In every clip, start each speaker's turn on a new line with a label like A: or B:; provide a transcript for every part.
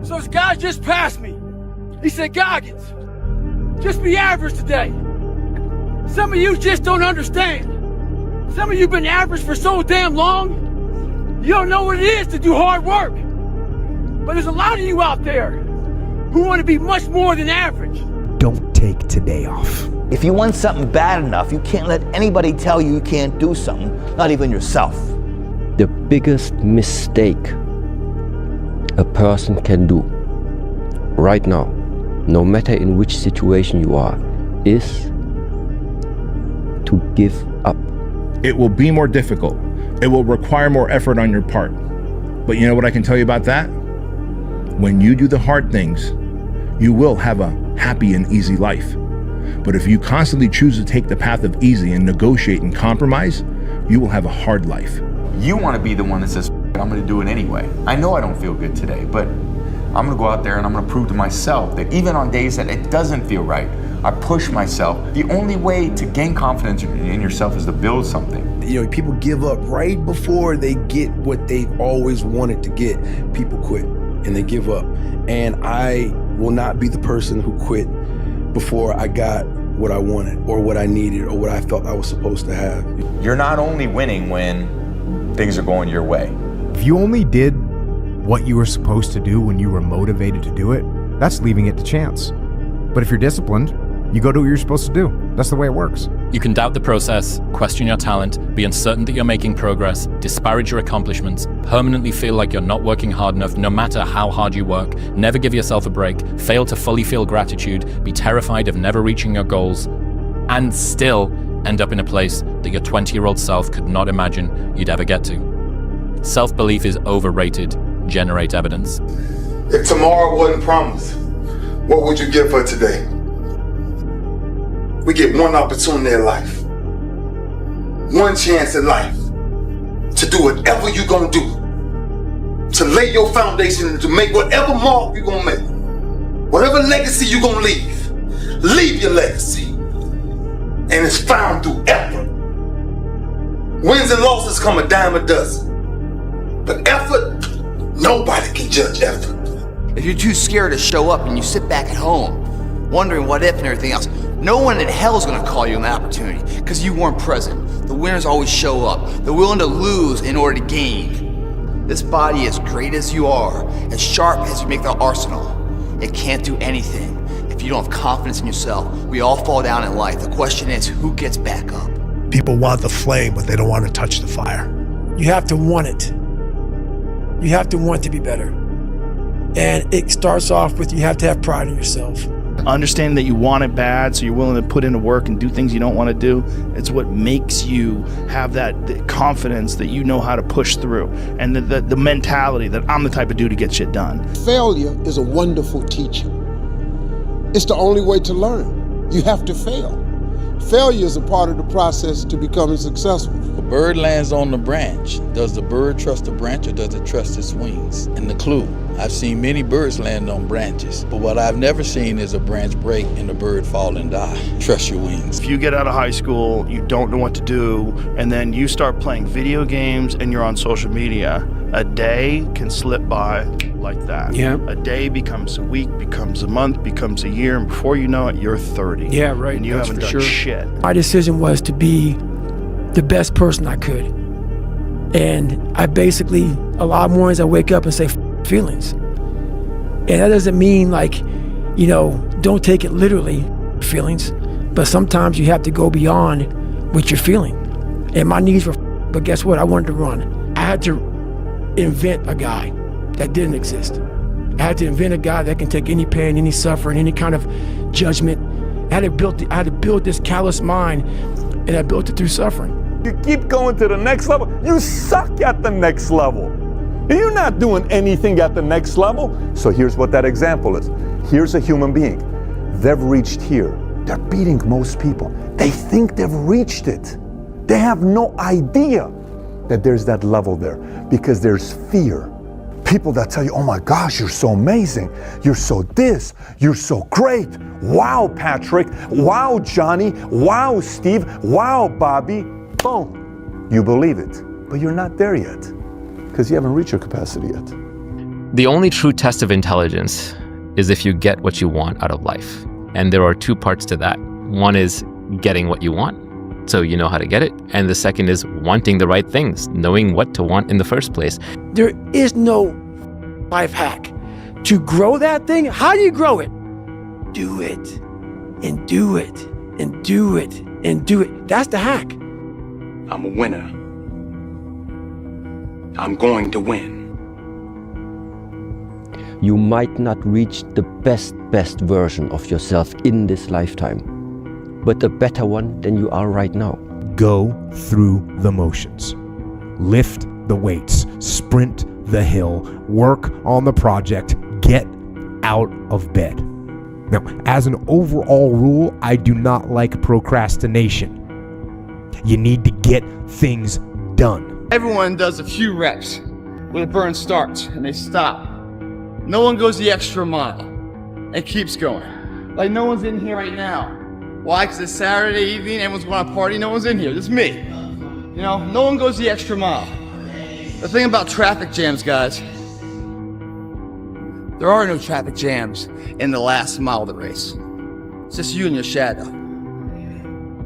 A: So this guy just passed me. He said, Goggins, just be average today. Some of you just don't understand. Some of you been average for so damn long, you don't know what it is to do hard work. But there's a lot of you out there who want to be much more than average.
B: Don't take today off.
C: If you want something bad enough, you can't let anybody tell you you can't do something, not even yourself.
D: The biggest mistake a person can do right now, no matter in which situation you are, is to give up.
E: It will be more difficult. It will require more effort on your part. But you know what I can tell you about that? When you do the hard things, you will have a happy and easy life. But if you constantly choose to take the path of easy and negotiate and compromise, you will have a hard life.
F: You want to be the one that says, I'm going to do it anyway. I know I don't feel good today, but I'm going to go out there and I'm going to prove to myself that even on days that it doesn't feel right, I push myself. The only way to gain confidence in yourself is to build something.
B: You know, people give up right before they get what they've always wanted to get. People quit and they give up. And I will not be the person who quit before I got what I wanted or what I needed or what I thought I was supposed to have.
F: You're not only winning when things are going your way.
G: If you only did what you were supposed to do when you were motivated to do it, that's leaving it to chance. But if you're disciplined, you go do what you're supposed to do. That's the way it works.
H: You can doubt the process, question your talent, be uncertain that you're making progress, disparage your accomplishments, permanently feel like you're not working hard enough no matter how hard you work, never give yourself a break, fail to fully feel gratitude, be terrified of never reaching your goals, and still end up in a place that your 20-year-old self could not imagine you'd ever get to. Self-belief is overrated. Generate evidence.
I: If tomorrow wasn't promised, what would you give for today? We get one opportunity in life, one chance in life to do whatever you're gonna do, to lay your foundation and to make whatever mark you're gonna make, whatever legacy you're gonna leave your legacy. And it's found through effort. Wins and losses come a dime a dozen, but effort, nobody can judge effort.
C: If you're too scared to show up and you sit back at home, wondering what if and everything else, no one in hell is gonna call you an opportunity because you weren't present. The winners always show up. They're willing to lose in order to gain. This body, as great as you are, as sharp as you make the arsenal, it can't do anything if you don't have confidence in yourself. We all fall down in life. The question is, who gets back up?
J: People want the flame, but they don't want to touch the fire.
A: You have to want it. You have to want to be better. And it starts off with you have to have pride in yourself.
K: Understanding that you want it bad, so you're willing to put in the work and do things you don't want to do. It's what makes you have that confidence that you know how to push through, and the mentality that I'm the type of dude to get shit done.
L: Failure is a wonderful teacher. It's the only way to learn. You have to fail. Failure is a part of the process to becoming successful.
M: A bird lands on the branch. Does the bird trust the branch or does it trust its wings? And the clue, I've seen many birds land on branches, but what I've never seen is a branch break and a bird fall and die. Trust your wings.
K: If you get out of high school, you don't know what to do, and then you start playing video games and you're on social media, a day can slip by like that.
A: Yeah.
K: A day becomes a week, becomes a month, becomes a year, and before you know it, you're 30.
A: Yeah, right.
K: And you haven't done shit.
A: My decision was to be the best person I could. And I basically, a lot of mornings I wake up and say, feelings. And that doesn't mean like, you know, don't take it literally, feelings, but sometimes you have to go beyond what you're feeling. And my knees were, but guess what? I wanted to run. I had to invent a guy that didn't exist. I had to invent a guy that can take any pain, any suffering, any kind of judgment. I had to build this callous mind, and I built it through suffering.
N: You keep going to the next level, you suck at the next level. You're not doing anything at the next level. So here's what that example is. Here's a human being. They've reached here. They're beating most people. They think they've reached it. They have no idea that there's that level there because there's fear. People that tell you, oh my gosh, you're so amazing. You're so this, you're so great. Wow, Patrick. Wow, Johnny. Wow, Steve. Wow, Bobby. Boom. You believe it, but you're not there yet because you haven't reached your capacity yet.
O: The only true test of intelligence is if you get what you want out of life. And there are two parts to that. One is getting what you want, so you know how to get it. And the second is wanting the right things, knowing what to want in the first place.
A: There is no life hack. To grow that thing, how do you grow it? Do it, and do it, and do it, and do it. That's the hack.
P: I'm a winner. I'm going to win.
D: You might not reach the best version of yourself in this lifetime, but a better one than you are right now.
G: Go through the motions. Lift the weights, sprint the hill, work on the project, get out of bed. Now, as an overall rule, I do not like procrastination. You need to get things done.
C: Everyone does a few reps where the burn starts and they stop. No one goes the extra mile and keeps going. Like no one's in here right now. Why? Because it's Saturday evening, everyone's going to party, no one's in here, just me. You know, no one goes the extra mile. The thing about traffic jams, guys, there are no traffic jams in the last mile of the race. It's just you and your shadow.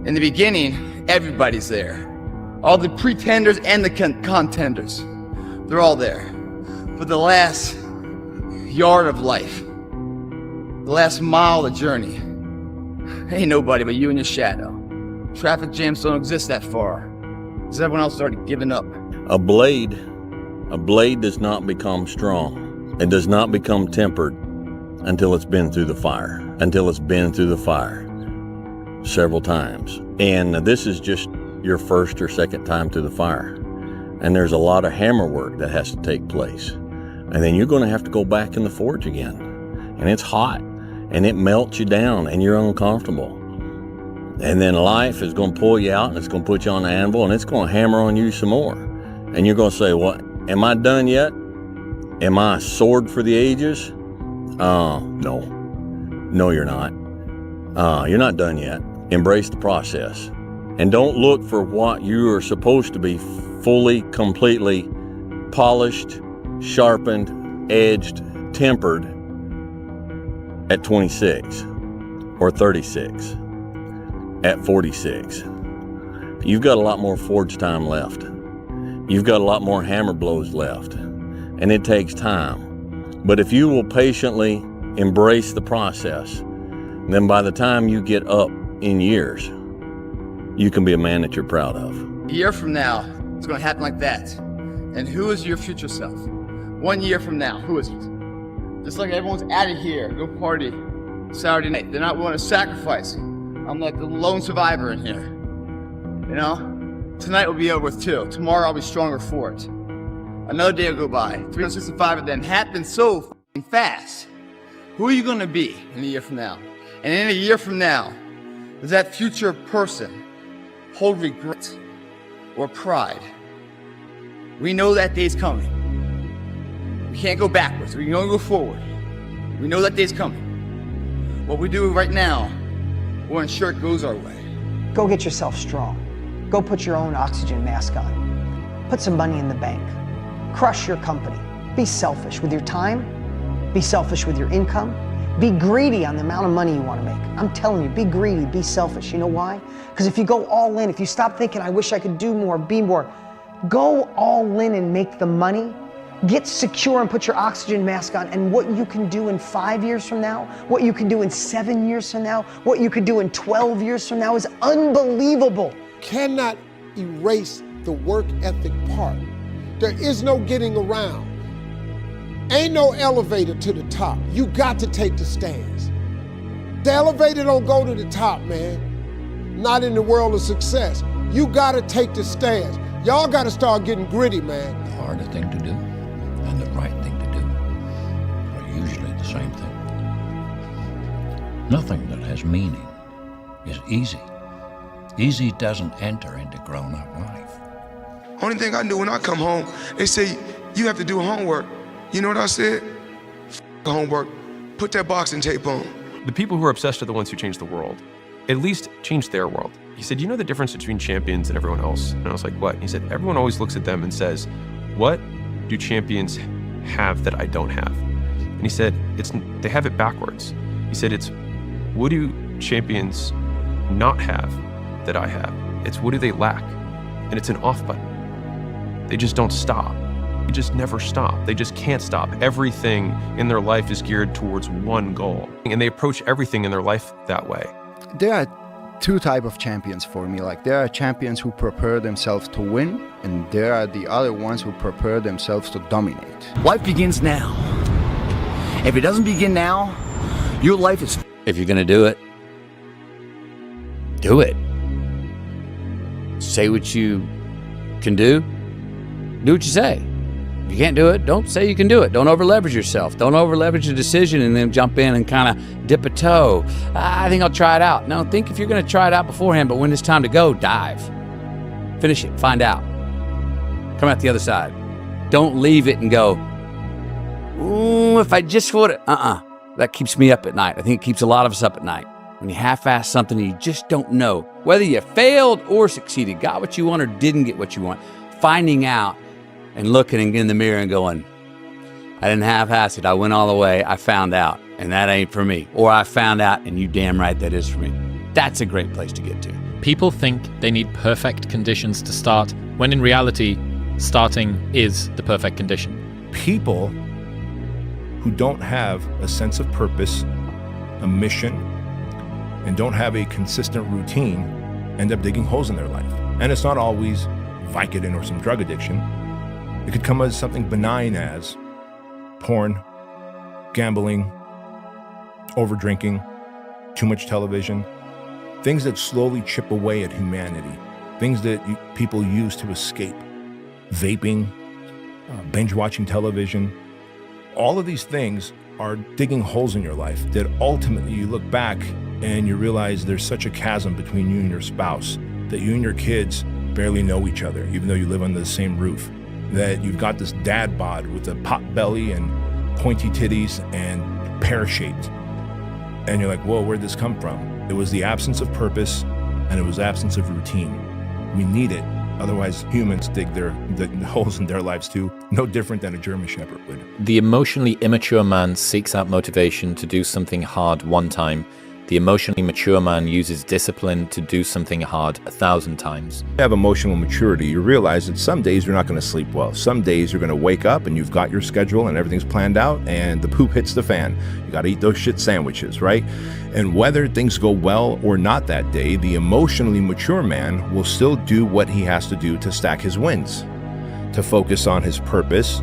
C: In the beginning, everybody's there. All the pretenders and the contenders, they're all there. But the last yard of life, the last mile of the journey, ain't nobody but you and your shadow. Traffic jams don't exist that far, because everyone else has already given up.
Q: A blade does not become strong. It does not become tempered until it's been through the fire, several times. And this is just your first or second time through the fire. And there's a lot of hammer work that has to take place. And then you're going to have to go back in the forge again. And it's hot, and it melts you down, and you're uncomfortable. And then life is going to pull you out, and it's going to put you on the anvil, and it's going to hammer on you some more. And you're going to say, what, am I done yet? Am I a sword for the ages? No, you're not. You're not done yet. Embrace the process. And don't look for what you are supposed to be fully, completely polished, sharpened, edged, tempered at 26 or 36, at 46. You've got a lot more forge time left. You've got a lot more hammer blows left, and it takes time. But if you will patiently embrace the process, then by the time you get up in years, you can be a man that you're proud of.
C: A year from now, it's going to happen like that. And who is your future self? 1 year from now, who is it? Just like everyone's out of here, go party Saturday night. They're not willing to sacrifice. I'm like the lone survivor in here. You know? Tonight will be over with too. Tomorrow I'll be stronger for it. Another day will go by. 365 of them happen so fast. Who are you going to be in a year from now? And in a year from now, does that future person hold regret or pride? We know that day's coming. We can't go backwards. We can only go forward. We know that day's coming. What we do right now will ensure it goes our way.
R: Go get yourself strong. Go put your own oxygen mask on. Put some money in the bank. Crush your company. Be selfish with your time. Be selfish with your income. Be greedy on the amount of money you want to make. I'm telling you, be greedy, be selfish. You know why? Because if you go all in, if you stop thinking, I wish I could do more, be more, go all in and make the money. Get secure and put your oxygen mask on, and what you can do in 5 years from now, what you can do in 7 years from now, what you could do in 12 years from now is unbelievable.
L: Cannot erase the work ethic part. There is no getting around. Ain't no elevator to the top. You got to take the stairs. The elevator don't go to the top, man. Not in the world of success. You got to take the stairs. Y'all got to start getting gritty, man.
S: The harder thing to do and the right thing to do are usually the same thing. Nothing that has meaning is easy. Easy doesn't enter into grown-up life.
I: Only thing I do when I come home, they say, you have to do homework. You know what I said? Homework. Put that boxing tape on.
T: The people who are obsessed are the ones who change the world. At least change their world. He said, you know the difference between champions and everyone else? And I was like, what? He said, everyone always looks at them and says, what do champions have that I don't have? And he said, they have it backwards. He said, it's what do champions not have that I have? It's what do they lack? And it's an off button. They just don't stop. They just never stop. They just can't stop. Everything in their life is geared towards one goal. And they approach everything in their life that way.
U: There are two types of champions for me. Like, there are champions who prepare themselves to win, and there are the other ones who prepare themselves to dominate.
V: Life begins now. If it doesn't begin now, your life is... If you're gonna do it, do it. Say what you can do what you say. If you can't do it, don't say you can do it. Don't over-leverage yourself. Don't over-leverage a decision and then jump in and kind of dip a toe. I think I'll try it out. No, think if you're going to try it out beforehand, but when it's time to go, dive. Finish it. Find out. Come out the other side. Don't leave it and go, ooh, if I just would have. That keeps me up at night. I think it keeps a lot of us up at night. When you half-ass something and you just don't know whether you failed or succeeded, got what you want or didn't get what you want. Finding out and looking in the mirror and going, I didn't half-ass it. I went all the way. I found out, and that ain't for me. Or I found out, and you damn right that is for me. That's a great place to get to.
H: People think they need perfect conditions to start, when in reality, starting is the perfect condition.
E: People who don't have a sense of purpose, a mission, and don't have a consistent routine end up digging holes in their life. And it's not always Vicodin or some drug addiction. It could come as something benign as porn, gambling, over-drinking, too much television, things that slowly chip away at humanity, things that people use to escape, vaping, binge-watching television. All of these things are digging holes in your life that ultimately you look back and you realize there's such a chasm between you and your spouse, that you and your kids barely know each other, even though you live under the same roof, that you've got this dad bod with a pot belly and pointy titties and pear-shaped. And you're like, whoa, where'd this come from? It was the absence of purpose and it was absence of routine. We need it. Otherwise, humans dig the holes in their lives too, no different than a German Shepherd would.
H: The emotionally immature man seeks out motivation to do something hard one time. The emotionally mature man uses discipline to do something hard 1,000 times.
E: You have emotional maturity. You realize that some days you're not going to sleep well. Some days you're going to wake up and you've got your schedule and everything's planned out and the poop hits the fan. You got to eat those shit sandwiches, right? And whether things go well or not that day, the emotionally mature man will still do what he has to do to stack his wins, to focus on his purpose.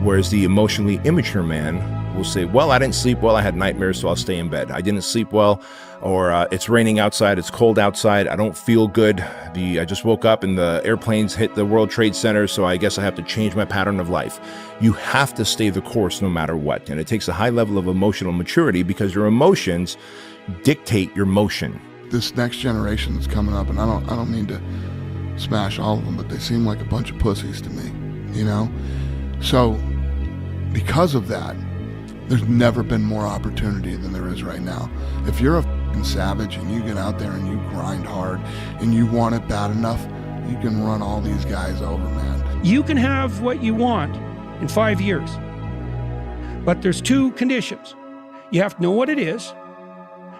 E: Whereas the emotionally immature man will say, well, I didn't sleep well, I had nightmares, so I'll stay in bed. I didn't sleep well, or it's raining outside, it's cold outside, I don't feel good. I just woke up and the airplanes hit the World Trade Center, so I guess I have to change my pattern of life. You have to stay the course no matter what. And it takes a high level of emotional maturity because your emotions dictate your motion.
W: This next generation that's coming up, and I don't mean to smash all of them, but they seem like a bunch of pussies to me, you know? So because of that, there's never been more opportunity than there is right now. If you're a fucking savage and you get out there and you grind hard and you want it bad enough, you can run all these guys over, man.
X: You can have what you want in 5 years, but there's two conditions. You have to know what it is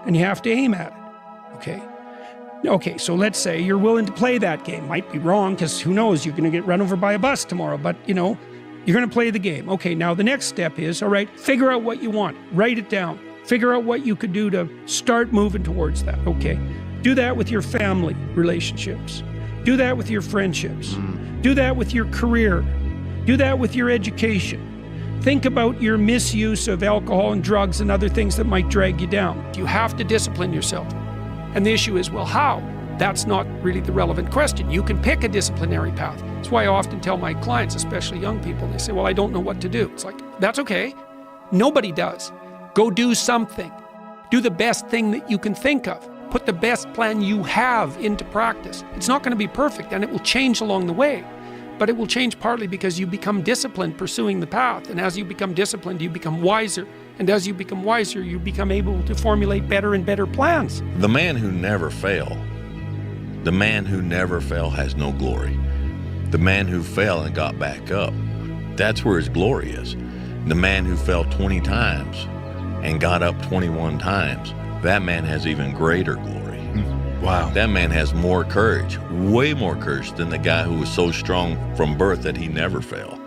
X: and you have to aim at it, okay? Okay, so let's say you're willing to play that game. Might be wrong, because who knows, you're gonna get run over by a bus tomorrow, but you know, you're going to play the game. Okay, now the next step is, all right, figure out what you want. Write it down. Figure out what you could do to start moving towards that, okay? Do that with your family relationships. Do that with your friendships. Do that with your career. Do that with your education. Think about your misuse of alcohol and drugs and other things that might drag you down. You have to discipline yourself. And the issue is, well, how? That's not really the relevant question. You can pick a disciplinary path. That's why I often tell my clients, especially young people, they say, well, I don't know what to do. It's like, that's okay. Nobody does. Go do something. Do the best thing that you can think of. Put the best plan you have into practice. It's not going to be perfect, and it will change along the way. But it will change partly because you become disciplined pursuing the path. And as you become disciplined, you become wiser. And as you become wiser, you become able to formulate better and better plans.
Q: The man who never fails. The man who never fell has no glory. The man who fell and got back up That's where his glory is. The man who fell 20 times and got up 21 times, that man has even greater glory.
E: Wow.
Q: That man has more courage, way more courage than the guy who was so strong from birth that he never fell.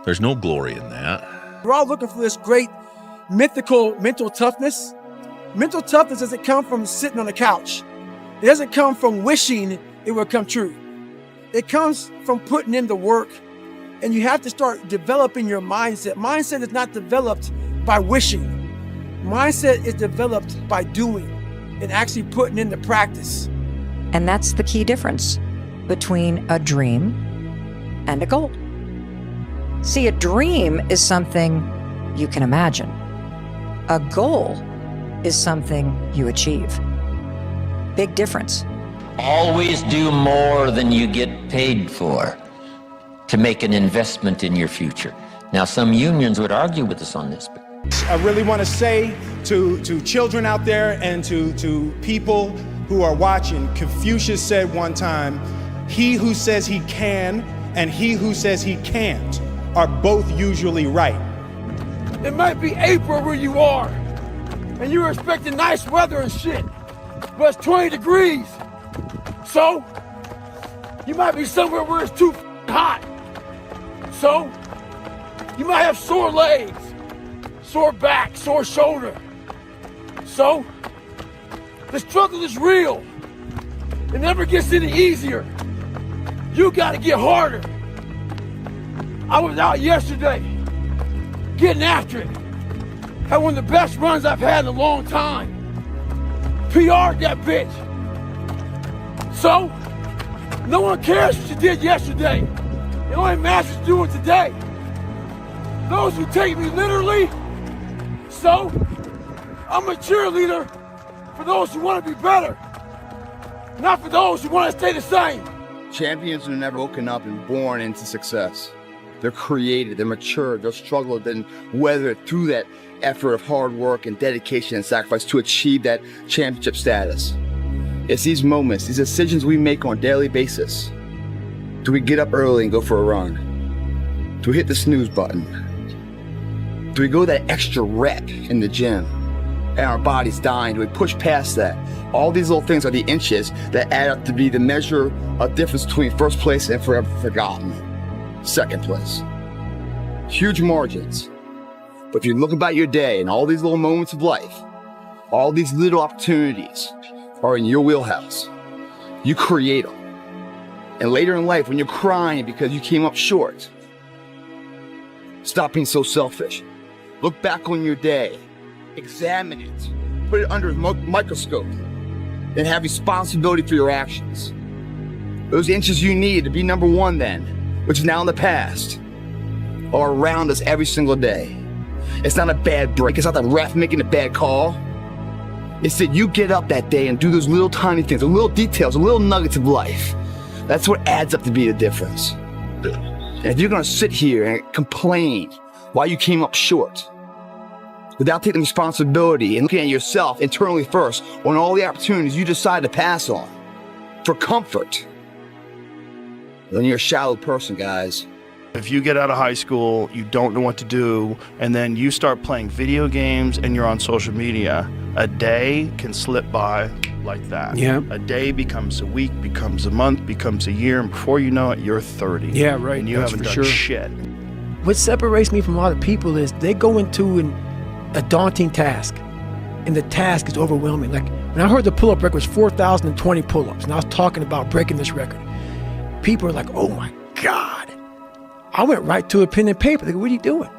Q: There's no glory in that.
A: We're all looking for this great mythical mental toughness. Mental toughness doesn't come from sitting on the couch. It doesn't come from wishing it will come true. It comes from putting in the work, and you have to start developing your mindset. Mindset is not developed by wishing. Mindset is developed by doing and actually putting into practice.
B: And that's the key difference between a dream and a goal. See, a dream is something you can imagine. A goal is something you achieve. Big difference.
F: Always do more than you get paid for to make an investment in your future. Now, some unions would argue with us on this.
J: I really want to say to children out there and to people who are watching, Confucius said one time, he who says he can and he who says he can't are both usually right.
A: It might be April where you are, and you're expecting nice weather and shit, but it's 20 degrees. So, you might be somewhere where it's too hot. So, you might have sore legs, sore back, sore shoulder. So, the struggle is real. It never gets any easier. You gotta get harder. I was out yesterday, getting after it. Had one of the best runs I've had in a long time. PR'd that bitch. So, no one cares what you did yesterday. It only matters what you're doing today. Those who take me literally, so, I'm a cheerleader for those who want to be better, not for those who want to stay the same.
U: Champions are never woken up and born into success. They're created, they're mature, they'll struggle, then weather through that effort of hard work and dedication and sacrifice to achieve that championship status. It's these moments, these decisions we make on a daily basis. Do we get up early and go for a run? Do we hit the snooze button? Do we go that extra rep in the gym and our body's dying? Do we push past that? All these little things are the inches that add up to be the measure of difference between first place and forever forgotten. Second place. Huge margins. But if you look about your day and all these little moments of life, all these little opportunities are in your wheelhouse. You create them. And later in life, when you're crying because you came up short, stop being so selfish. Look back on your day, examine it, put it under a microscope, and have responsibility for your actions. Those inches you need to be number one then, which is now in the past, are around us every single day. It's not a bad break. It's not the ref making a bad call. It's that you get up that day and do those little tiny things, the little details, the little nuggets of life. That's what adds up to be the difference. And if you're gonna sit here and complain why you came up short, without taking responsibility and looking at yourself internally first on all the opportunities you decide to pass on for comfort, then you're a shallow person, guys.
K: If you get out of high school, you don't know what to do, and then you start playing video games and you're on social media, a day can slip by like that.
A: Yeah.
K: A day becomes a week, becomes a month, becomes a year, and before you know it, you're 30.
A: Yeah, right.
K: And you
A: That's
K: haven't
A: for
K: done
A: sure.
K: shit.
A: What separates me from a lot of people is they go into a daunting task, and the task is overwhelming. Like when I heard the pull-up record was 4,020 pull-ups, and I was talking about breaking this record, people are like, "Oh my God!" I went right to a pen and paper. They go, "What are you doing?"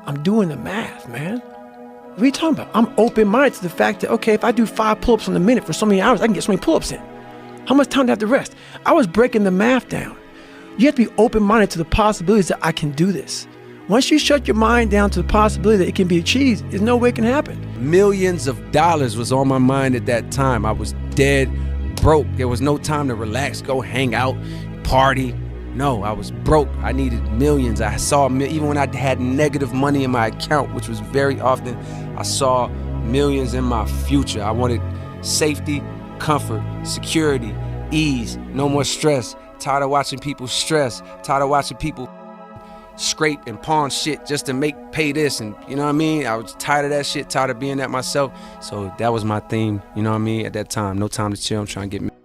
A: "I'm doing the math, man." "What are you talking about?" I'm open-minded to the fact that, okay, if I do 5 pull-ups in a minute for so many hours, I can get so many pull-ups in. How much time do I have to rest? I was breaking the math down. You have to be open-minded to the possibilities that I can do this. Once you shut your mind down to the possibility that it can be achieved, there's no way it can happen.
M: Millions of dollars was on my mind at that time. I was dead broke. There was no time to relax, go hang out, party. No, I was broke. I needed millions. I saw, even when I had negative money in my account, which was very often, I saw millions in my future. I wanted safety, comfort, security, ease, no more stress. Tired of watching people stress. Tired of watching people scrape and pawn shit just to pay this, and you know what I mean? I was tired of that shit, tired of being that myself. So that was my theme, you know what I mean? At that time, no time to chill, I'm trying to get